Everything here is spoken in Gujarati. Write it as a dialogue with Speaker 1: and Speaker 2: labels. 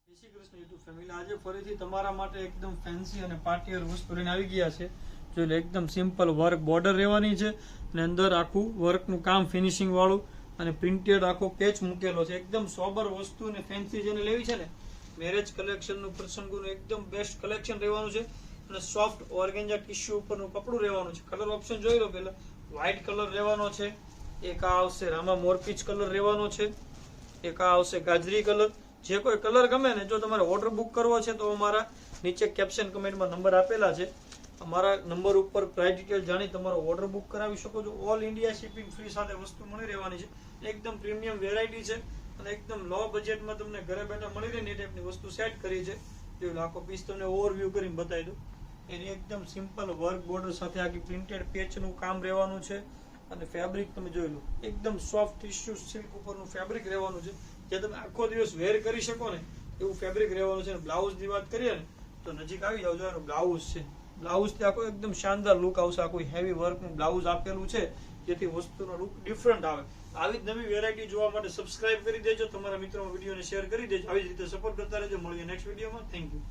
Speaker 1: શ્રી કૃષ્ણ યુટ્યુબ ફેમિલી, આજે ફરીથી તમારા માટે એકદમ ફેન્સી અને પાર્ટીવેર વસ્તુ લઈને આવી ગયા છે. જોઈ લો, એકદમ સિમ્પલ વર્ક બોર્ડર રહેવાની છે અને અંદર આખું વર્કનું કામ ફિનિશિંગ વાળું અને પ્રિન્ટેડ આખો પેચ મૂકેલો છે. એકદમ સોબર વસ્તુ અને ફેન્સી જેને લેવી છે ને, મેરેજ કલેક્શનનું પ્રસંગોનું એકદમ બેસ્ટ કલેક્શન રહેવાનું છે અને સોફ્ટ ઓર્ગેન્જા ટિશ્યુ ઉપરનું કપડું રહેવાનું છે. કલર ઓપ્શન જોઈ લો. પહેલા વ્હાઇટ કલર રહેવાનો છે, એક આ આવશે રામા મોરપીચ કલર રહેવાનો છે, એક આ આવશે ગાજરી કલર. જે કોઈ કલર ગમે ને, જો તમારે ઓર્ડર બુક કરવો છે તો અમારા નીચે કેપ્શન કમેન્ટમાં નંબર આપેલા છે. અમારા નંબર ઉપર પ્રાઇસ ડિટેલ જાણી તમારો ઓર્ડર બુક કરાવી શકો છો. ઓલ ઇન્ડિયા શિપિંગ ફ્રી સાથે વસ્તુ મળી રહેવાની છે. એકદમ પ્રીમિયમ વેરાયટી છે અને એકદમ લો બજેટમાં તમને ઘરે બેઠા મળી રહે ને એ ટાઈપની વસ્તુ સેટ કરી છે. જો આખો પીસ તમને ઓવરવ્યૂ કરીને બતાવી દઉં. એની એકદમ સિમ્પલ વર્ક બોર્ડર સાથે આખી પ્રિન્ટેડ પેચનું કામ રહેવાનું છે અને ફેબ્રિક તમે જોઈ લો, એકદમ સોફ્ટ ટિશ્યુ સિલ્ક ઉપરનું ફેબ્રિક રહેવાનું છે, જે તમે આખો દિવસ વેર કરી શકો ને એવું ફેબ્રિક રહેવાનું છે. બ્લાઉઝની વાત કરીએ ને તો નજીક આવી જાવ, જો એનું બ્લાઉઝ છે. બ્લાઉઝ થી આખો એકદમ શાનદાર લુક આવશે. આખું હેવી વર્કનું બ્લાઉઝ આપેલું છે, જેથી વસ્તુનો લુક ડિફરન્ટ આવે. આવી જ નવી વેરાયટી જોવા માટે સબસ્ક્રાઇબ કરી દેજો, તમારા મિત્રોમાં વિડીયોને શેર કરી દેજો. આવી જ રીતે સપોર્ટ કરતા રહેજો. મળીએ નેક્સ્ટ વિડીયોમાં. Thank you.